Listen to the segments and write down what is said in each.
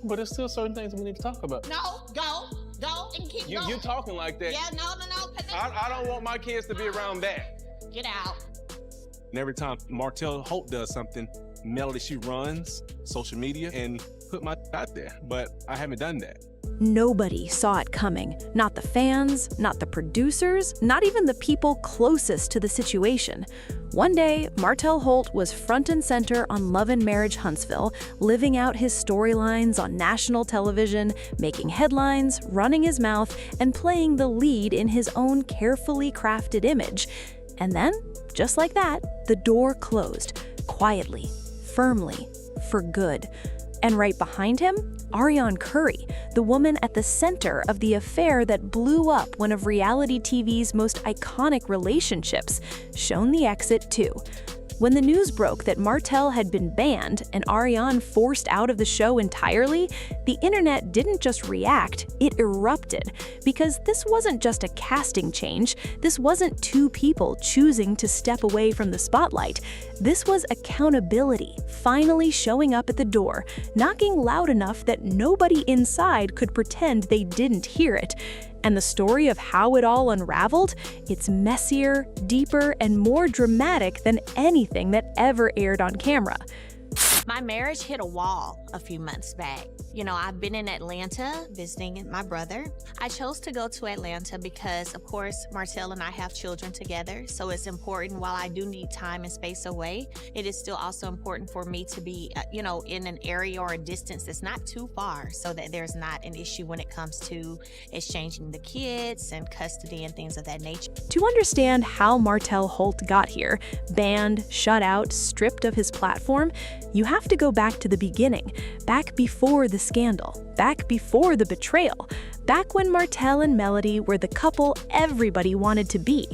but there's still certain things we need to talk about. No, go and keep going. You're talking like that. Yeah, no. I don't want my kids to be around that. Get out. And every time Martell Holt does something, Melody, she runs social media and put my out there, but I haven't done that. Nobody saw it coming. Not the fans, not the producers, not even the people closest to the situation. One day, Martell Holt was front and center on Love and Marriage Huntsville, living out his storylines on national television, making headlines, running his mouth, and playing the lead in his own carefully crafted image. And then, just like that, the door closed, quietly, firmly, for good. And right behind him, Arionne Curry, the woman at the center of the affair that blew up one of reality TV's most iconic relationships, shown the exit too. When the news broke that Martell had been banned and Arionne forced out of the show entirely, the internet didn't just react, it erupted. Because this wasn't just a casting change, this wasn't two people choosing to step away from the spotlight. This was accountability finally showing up at the door, knocking loud enough that nobody inside could pretend they didn't hear it. And the story of how it all unraveled, it's messier, deeper, and more dramatic than anything that ever aired on camera. My marriage hit a wall a few months back. You know, I've been in Atlanta visiting my brother. I chose to go to Atlanta because, of course, Martell and I have children together. So it's important, while I do need time and space away, it is still also important for me to be, in an area or a distance that's not too far, so that there's not an issue when it comes to exchanging the kids and custody and things of that nature. To understand how Martell Holt got here, banned, shut out, stripped of his platform, you have to go back to the beginning, back before the scandal, back before the betrayal, back when Martell and Melody were the couple everybody wanted to be.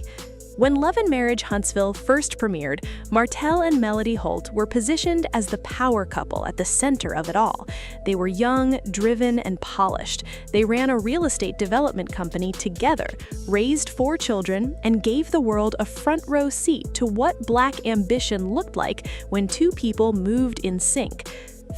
When Love and Marriage Huntsville first premiered, Martell and Melody Holt were positioned as the power couple at the center of it all. They were young, driven, and polished. They ran a real estate development company together, raised 4 children, and gave the world a front-row seat to what Black ambition looked like when two people moved in sync.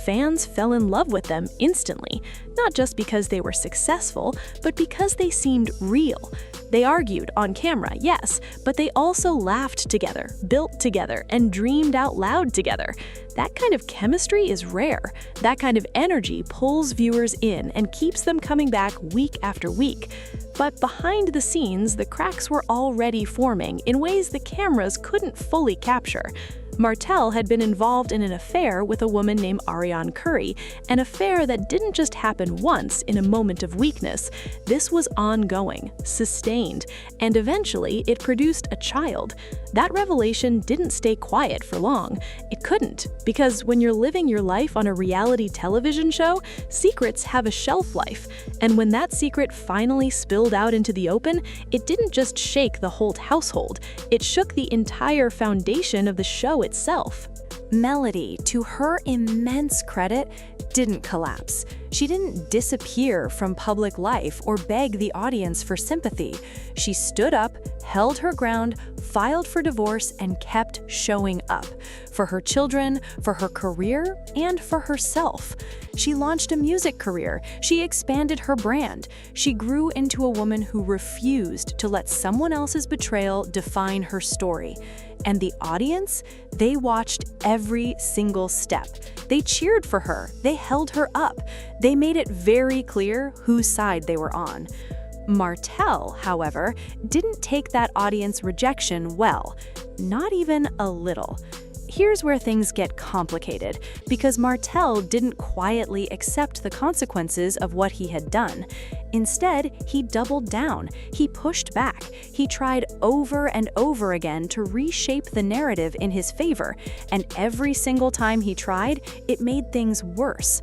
Fans fell in love with them instantly, not just because they were successful, but because they seemed real. They argued on camera, yes, but they also laughed together, built together, and dreamed out loud together. That kind of chemistry is rare. That kind of energy pulls viewers in and keeps them coming back week after week. But behind the scenes, the cracks were already forming in ways the cameras couldn't fully capture. Martell had been involved in an affair with a woman named Arionne Curry, an affair that didn't just happen once in a moment of weakness. This was ongoing, sustained, and eventually it produced a child. That revelation didn't stay quiet for long. It couldn't, because when you're living your life on a reality television show, secrets have a shelf life. And when that secret finally spilled out into the open, it didn't just shake the Holt household, it shook the entire foundation of the show itself. Melody, to her immense credit, didn't collapse. She didn't disappear from public life or beg the audience for sympathy. She stood up, held her ground, filed for divorce, and kept showing up. For her children, for her career, and for herself. She launched a music career. She expanded her brand. She grew into a woman who refused to let someone else's betrayal define her story. And the audience, they watched every single step. They cheered for her. They held her up. They made it very clear whose side they were on. Martell, however, didn't take that audience rejection well. Not even a little. Here's where things get complicated, because Martell didn't quietly accept the consequences of what he had done. Instead, he doubled down. He pushed back. He tried over and over again to reshape the narrative in his favor, and every single time he tried, it made things worse.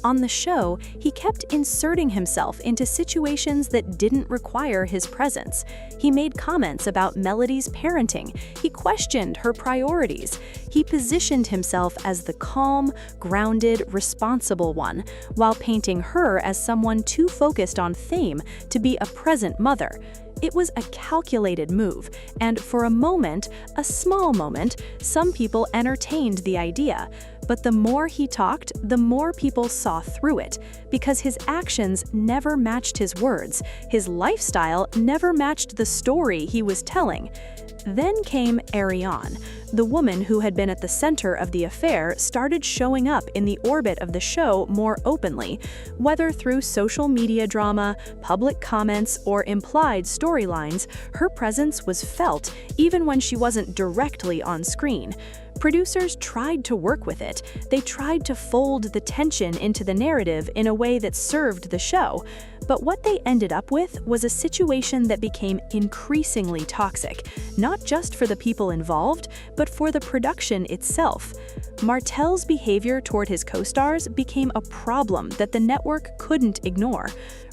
On the show, he kept inserting himself into situations that didn't require his presence. He made comments about Melody's parenting. He questioned her priorities. He positioned himself as the calm, grounded, responsible one, while painting her as someone too focused on fame to be a present mother. It was a calculated move, and for a moment, a small moment, some people entertained the idea. But the more he talked, the more people saw through it, because his actions never matched his words, his lifestyle never matched the story he was telling. Then came Arionne. The woman who had been at the center of the affair started showing up in the orbit of the show more openly, whether through social media drama, public comments, or implied storylines. Her presence was felt even when she wasn't directly on screen. Producers tried to work with it. They tried to fold the tension into the narrative in a way that served the show. But what they ended up with was a situation that became increasingly toxic, not just for the people involved, but for the production itself. Martell's behavior toward his co-stars became a problem that the network couldn't ignore.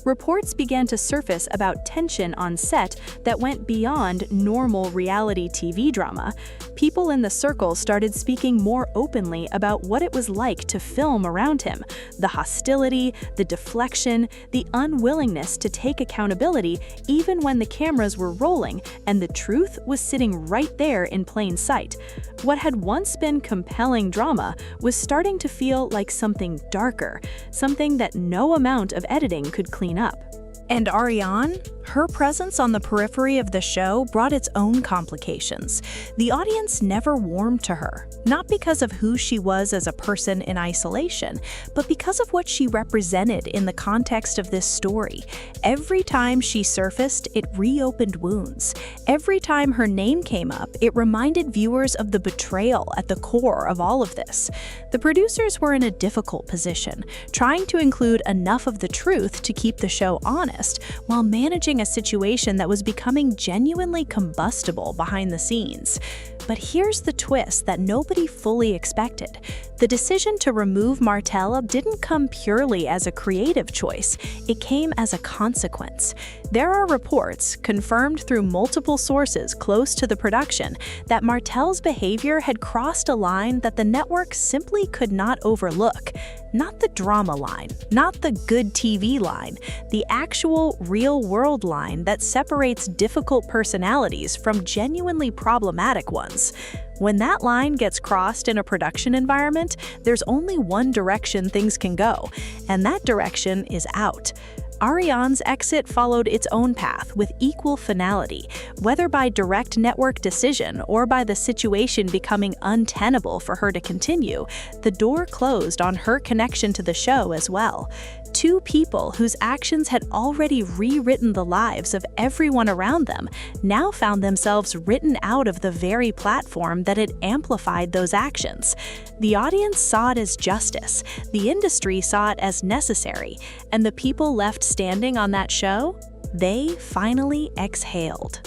Reports began to surface about tension on set that went beyond normal reality TV drama. People in the circle started speaking more openly about what it was like to film around him, the hostility, the deflection, the unwillingness to take accountability even when the cameras were rolling and the truth was sitting right there in plain sight. What had once been compelling drama was starting to feel like something darker, something that no amount of editing could clean up. And Arionne? Her presence on the periphery of the show brought its own complications. The audience never warmed to her, not because of who she was as a person in isolation, but because of what she represented in the context of this story. Every time she surfaced, it reopened wounds. Every time her name came up, it reminded viewers of the betrayal at the core of all of this. The producers were in a difficult position, trying to include enough of the truth to keep the show honest, while managing a situation that was becoming genuinely combustible behind the scenes. But here's the twist that nobody fully expected. The decision to remove Martell didn't come purely as a creative choice, it came as a consequence. There are reports, confirmed through multiple sources close to the production, that Martell's behavior had crossed a line that the network simply could not overlook. Not the drama line, not the good TV line, the actual real-world line that separates difficult personalities from genuinely problematic ones. When that line gets crossed in a production environment, there's only one direction things can go, and that direction is out. Arionne's exit followed its own path with equal finality, whether by direct network decision or by the situation becoming untenable for her to continue. The door closed on her connection to the show as well. Two people whose actions had already rewritten the lives of everyone around them now found themselves written out of the very platform that had amplified those actions. The audience saw it as justice, the industry saw it as necessary, and the people left standing on that show, they finally exhaled.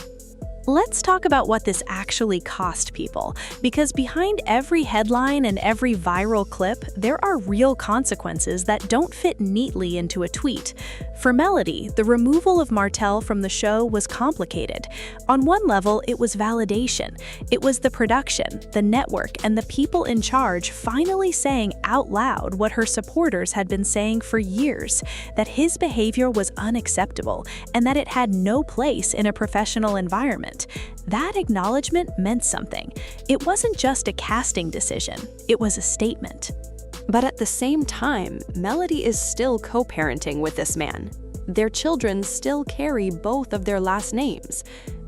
Let's talk about what this actually cost people, because behind every headline and every viral clip, there are real consequences that don't fit neatly into a tweet. For Melody, the removal of Martell from the show was complicated. On one level, it was validation. It was the production, the network, and the people in charge finally saying out loud what her supporters had been saying for years, that his behavior was unacceptable and that it had no place in a professional environment. That acknowledgement meant something. It wasn't just a casting decision, it was a statement. But at the same time, Melody is still co-parenting with this man. Their children still carry both of their last names.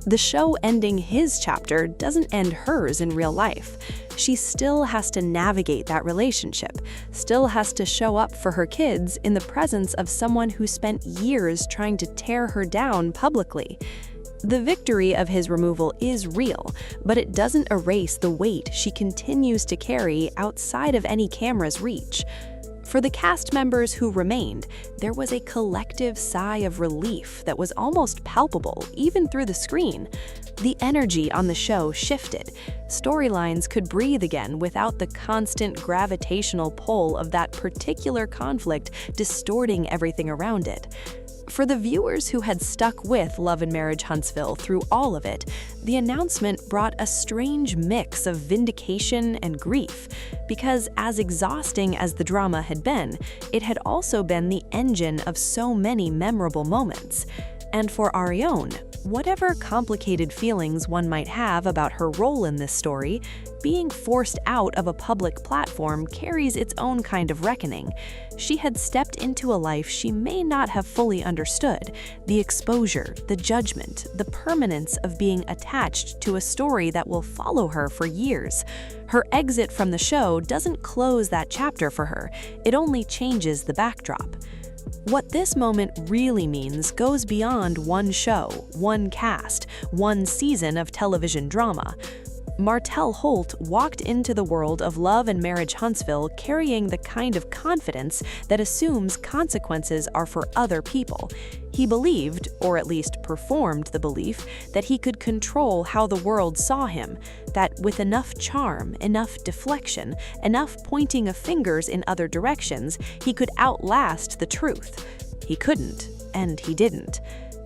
The show ending his chapter doesn't end hers in real life. She still has to navigate that relationship, still has to show up for her kids in the presence of someone who spent years trying to tear her down publicly. The victory of his removal is real, but it doesn't erase the weight she continues to carry outside of any camera's reach. For the cast members who remained, there was a collective sigh of relief that was almost palpable, even through the screen. The energy on the show shifted. Storylines could breathe again without the constant gravitational pull of that particular conflict distorting everything around it. For the viewers who had stuck with Love and Marriage Huntsville through all of it, the announcement brought a strange mix of vindication and grief, because as exhausting as the drama had been, it had also been the engine of so many memorable moments. And for Arionne, Whatever complicated feelings one might have about her role in this story, being forced out of a public platform carries its own kind of reckoning. She had stepped into a life she may not have fully understood, the exposure, the judgment, the permanence of being attached to a story that will follow her for years. Her exit from the show doesn't close that chapter for her, it only changes the backdrop. What this moment really means goes beyond one show, one cast, one season of television drama. Martell Holt walked into the world of Love and Marriage Huntsville carrying the kind of confidence that assumes consequences are for other people. He believed, or at least performed the belief, that he could control how the world saw him, that with enough charm, enough deflection, enough pointing of fingers in other directions, he could outlast the truth. He couldn't, and he didn't.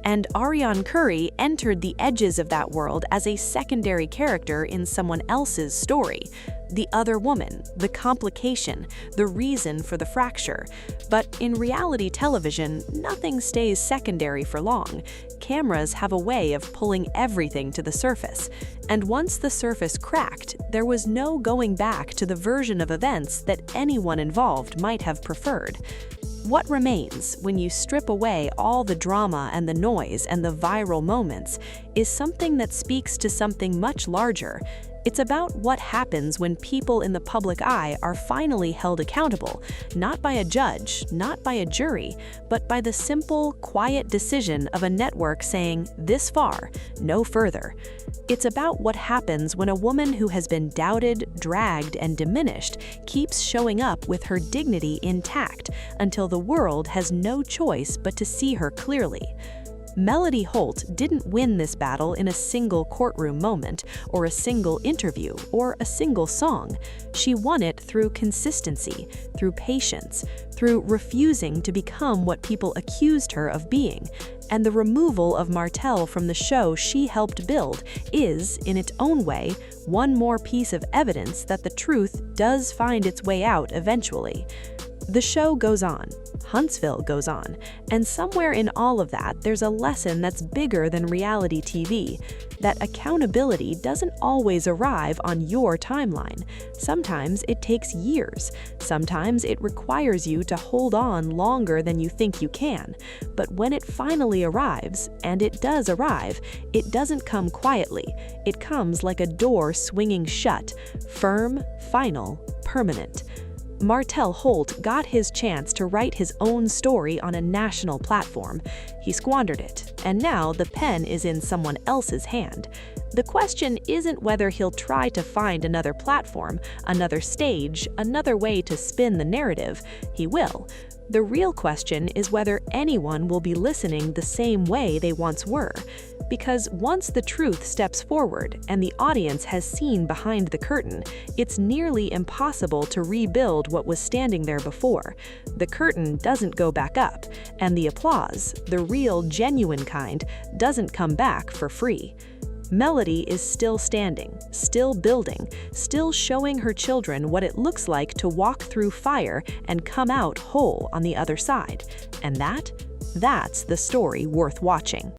And Arionne Curry entered the edges of that world as a secondary character in someone else's story. The other woman, the complication, the reason for the fracture. But in reality television, nothing stays secondary for long. Cameras have a way of pulling everything to the surface. And once the surface cracked, there was no going back to the version of events that anyone involved might have preferred. What remains when you strip away all the drama and the noise and the viral moments is something that speaks to something much larger. It's about what happens when people in the public eye are finally held accountable, not by a judge, not by a jury, but by the simple, quiet decision of a network saying, "This far, no further." It's about what happens when a woman who has been doubted, dragged, and diminished keeps showing up with her dignity intact until the world has no choice but to see her clearly. Melody Holt didn't win this battle in a single courtroom moment, or a single interview, or a single song. She won it through consistency, through patience, through refusing to become what people accused her of being. And the removal of Martell from the show she helped build is, in its own way, one more piece of evidence that the truth does find its way out eventually. The show goes on. Huntsville goes on, and somewhere in all of that, there's a lesson that's bigger than reality TV, that accountability doesn't always arrive on your timeline. Sometimes it takes years. Sometimes it requires you to hold on longer than you think you can. But when it finally arrives, and it does arrive, it doesn't come quietly. It comes like a door swinging shut, firm, final, permanent. Martell Holt got his chance to write his own story on a national platform. He squandered it, and now the pen is in someone else's hand. The question isn't whether he'll try to find another platform, another stage, another way to spin the narrative. He will. The real question is whether anyone will be listening the same way they once were. Because once the truth steps forward and the audience has seen behind the curtain, it's nearly impossible to rebuild what was standing there before. The curtain doesn't go back up, and the applause, the real, genuine kind, doesn't come back for free. Melody is still standing, still building, still showing her children what it looks like to walk through fire and come out whole on the other side. And that's the story worth watching.